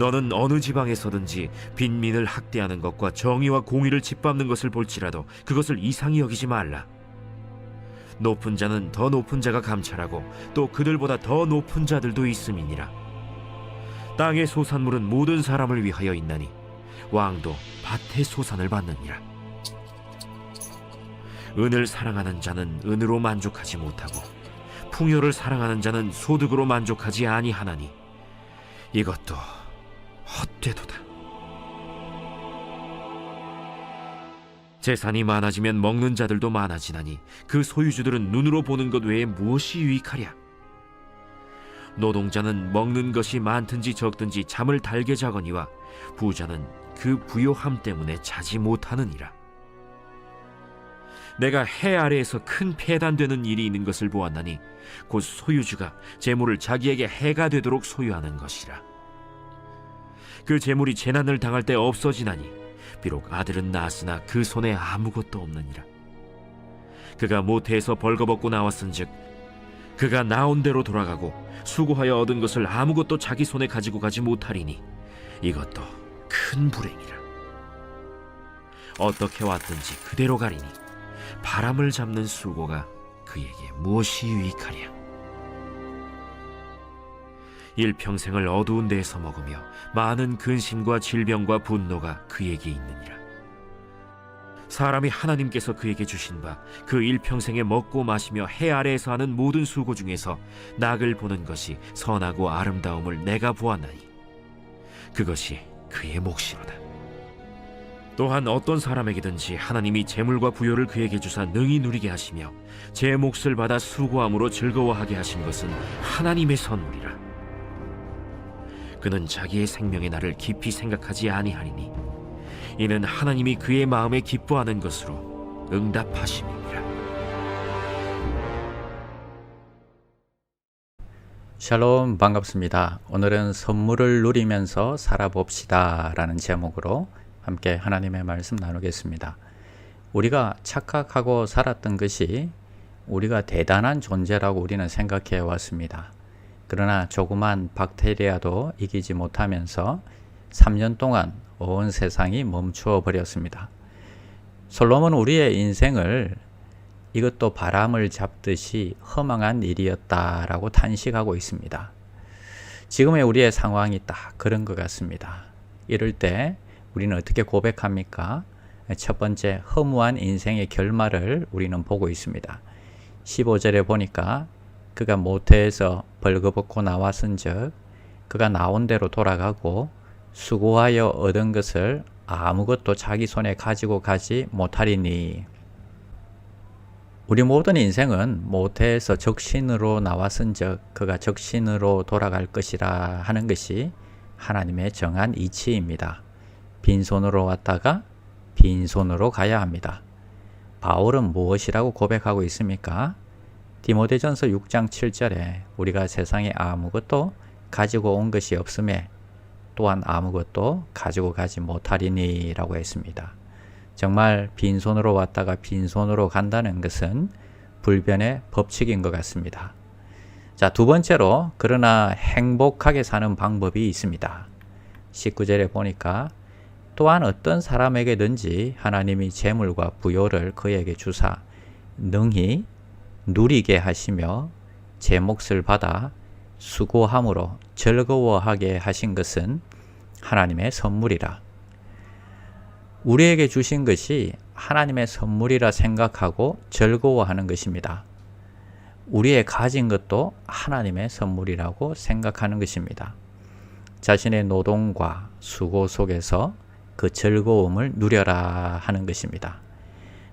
너는 어느 지방에서든지 빈민을 학대하는 것과 정의와 공의를 짓밟는 것을 볼지라도 그것을 이상히 여기지 말라. 높은 자는 더 높은 자가 감찰하고 또 그들보다 더 높은 자들도 있음이니라. 땅의 소산물은 모든 사람을 위하여 있나니 왕도 밭의 소산을 받느니라. 은을 사랑하는 자는 은으로 만족하지 못하고 풍요를 사랑하는 자는 소득으로 만족하지 아니하나니 이것도 헛되도다. 재산이 많아지면 먹는 자들도 많아지나니 그 소유주들은 눈으로 보는 것 외에 무엇이 유익하랴? 노동자는 먹는 것이 많든지 적든지 잠을 달게 자거니와 부자는 그 부요함 때문에 자지 못하느니라. 내가 해 아래에서 큰 폐단되는 일이 있는 것을 보았나니 곧 소유주가 재물을 자기에게 해가 되도록 소유하는 것이라. 그 재물이 재난을 당할 때 없어지나니 비록 아들은 낳았으나 그 손에 아무것도 없느니라. 그가 모태에서 벌거벗고 나왔은즉 그가 나온 대로 돌아가고 수고하여 얻은 것을 아무것도 자기 손에 가지고 가지 못하리니 이것도 큰 불행이라. 어떻게 왔든지 그대로 가리니 바람을 잡는 수고가 그에게 무엇이 유익하랴? 일평생을 어두운 데에서 먹으며 많은 근심과 질병과 분노가 그에게 있느니라. 사람이 하나님께서 그에게 주신 바 그 일평생에 먹고 마시며 해 아래에서 하는 모든 수고 중에서 낙을 보는 것이 선하고 아름다움을 내가 보았나니 그것이 그의 몫이로다. 또한 어떤 사람에게든지 하나님이 재물과 부요를 그에게 주사 능히 누리게 하시며 제 몫을 받아 수고함으로 즐거워하게 하신 것은 하나님의 선물이라. 그는 자기의 생명의 날을 깊이 생각하지 아니하리니 이는 하나님이 그의 마음에 기뻐하는 것으로 응답하심이니라. 샬롬, 반갑습니다. 오늘은 선물을 누리면서 살아봅시다 라는 제목으로 함께 하나님의 말씀 나누겠습니다. 우리가 착각하고 살았던 것이 우리가 대단한 존재라고 우리는 생각해 왔습니다. 그러나 조그만 박테리아도 이기지 못하면서 3년 동안 온 세상이 멈추어 버렸습니다. 솔로몬은 우리의 인생을 이것도 바람을 잡듯이 허망한 일이었다라고 탄식하고 있습니다. 지금의 우리의 상황이 딱 그런 것 같습니다. 이럴 때 우리는 어떻게 고백합니까? 첫 번째, 허무한 인생의 결말을 우리는 보고 있습니다. 15절에 보니까 그가 모태에서 벌거벗고 나왔은즉 그가 나온 대로 돌아가고 수고하여 얻은 것을 아무것도 자기 손에 가지고 가지 못하리니. 우리 모든 인생은 모태에서 적신으로 나왔은즉 그가 적신으로 돌아갈 것이라 하는 것이 하나님의 정한 이치입니다. 빈손으로 왔다가 빈손으로 가야 합니다. 바울은 무엇이라고 고백하고 있습니까? 디모데전서 6장 7절에 우리가 세상에 아무것도 가지고 온 것이 없음에 또한 아무것도 가지고 가지 못하리니 라고 했습니다. 정말 빈손으로 왔다가 빈손으로 간다는 것은 불변의 법칙인 것 같습니다. 자, 두 번째로 그러나 행복하게 사는 방법이 있습니다. 19절에 보니까 또한 어떤 사람에게든지 하나님이 재물과 부요를 그에게 주사 능히 누리게 하시며 제 몫을 받아 수고함으로 즐거워하게 하신 것은 하나님의 선물이라. 우리에게 주신 것이 하나님의 선물이라 생각하고 즐거워하는 것입니다. 우리의 가진 것도 하나님의 선물이라고 생각하는 것입니다. 자신의 노동과 수고 속에서 그 즐거움을 누려라 하는 것입니다.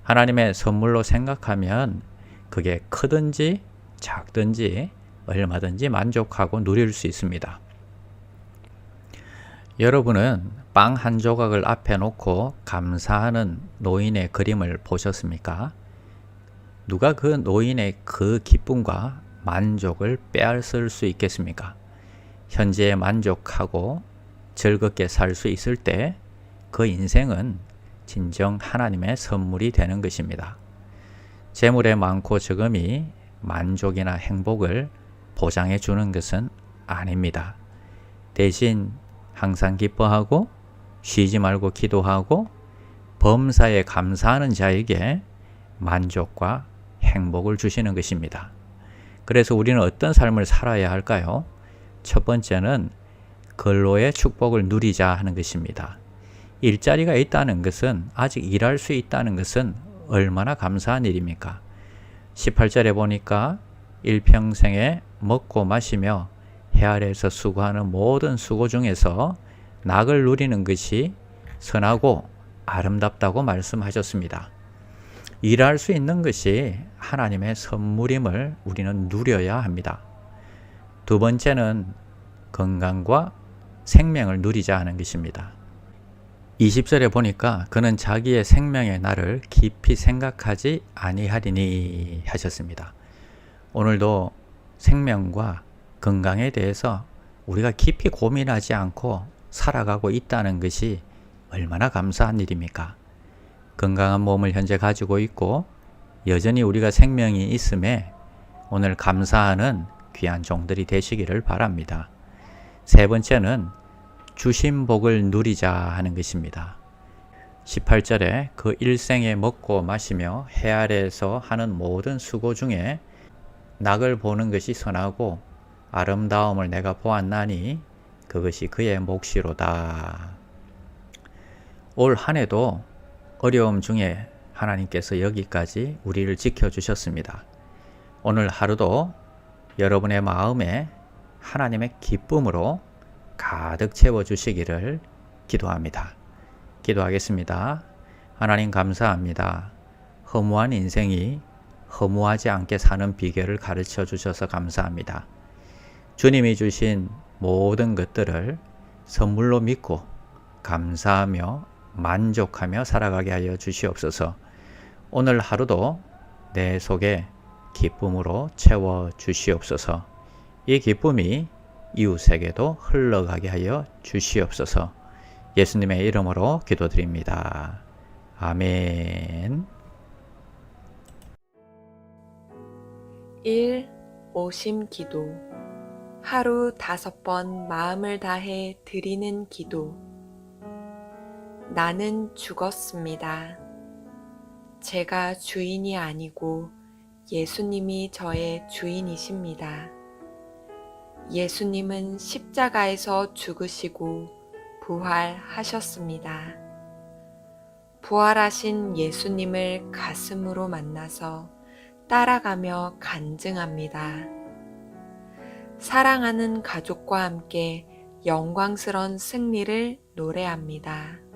하나님의 선물로 생각하면 그게 크든지 작든지 얼마든지 만족하고 누릴 수 있습니다. 여러분은 빵 한 조각을 앞에 놓고 감사하는 노인의 그림을 보셨습니까? 누가 그 노인의 그 기쁨과 만족을 빼앗을 수 있겠습니까? 현재에 만족하고 즐겁게 살 수 있을 때 그 인생은 진정 하나님의 선물이 되는 것입니다. 재물의 많고 적음이 만족이나 행복을 보장해 주는 것은 아닙니다. 대신 항상 기뻐하고 쉬지 말고 기도하고 범사에 감사하는 자에게 만족과 행복을 주시는 것입니다. 그래서 우리는 어떤 삶을 살아야 할까요? 첫 번째는 근로의 축복을 누리자 하는 것입니다. 일자리가 있다는 것은, 아직 일할 수 있다는 것은 얼마나 감사한 일입니까? 18절에 보니까 일평생에 먹고 마시며 해 아래에서 수고하는 모든 수고 중에서 낙을 누리는 것이 선하고 아름답다고 말씀하셨습니다. 일할 수 있는 것이 하나님의 선물임을 우리는 누려야 합니다. 두 번째는 건강과 생명을 누리자 하는 것입니다. 20절에 보니까 그는 자기의 생명의 날을 깊이 생각하지 아니하리니 하셨습니다. 오늘도 생명과 건강에 대해서 우리가 깊이 고민하지 않고 살아가고 있다는 것이 얼마나 감사한 일입니까? 건강한 몸을 현재 가지고 있고 여전히 우리가 생명이 있음에 오늘 감사하는 귀한 종들이 되시기를 바랍니다. 세 번째는 주신 복을 누리자 하는 것입니다. 18절에 그 일생에 먹고 마시며 해 아래에서 하는 모든 수고 중에 낙을 보는 것이 선하고 아름다움을 내가 보았나니 그것이 그의 몫이로다. 올 한 해도 어려움 중에 하나님께서 여기까지 우리를 지켜주셨습니다. 오늘 하루도 여러분의 마음에 하나님의 기쁨으로 가득 채워주시기를 기도합니다. 기도하겠습니다. 하나님 감사합니다. 허무한 인생이 허무하지 않게 사는 비결을 가르쳐 주셔서 감사합니다. 주님이 주신 모든 것들을 선물로 믿고 감사하며 만족하며 살아가게 하여 주시옵소서. 오늘 하루도 내 속에 기쁨으로 채워 주시옵소서. 이 기쁨이 이웃에게도 흘러가게 하여 주시옵소서. 예수님의 이름으로 기도드립니다. 아멘. 1. 오심 기도. 하루 5번 마음을 다해 드리는 기도. 나는 죽었습니다. 제가 주인이 아니고 예수님이 저의 주인이십니다. 예수님은 십자가에서 죽으시고 부활하셨습니다. 부활하신 예수님을 가슴으로 만나서 따라가며 간증합니다. 사랑하는 가족과 함께 영광스러운 승리를 노래합니다.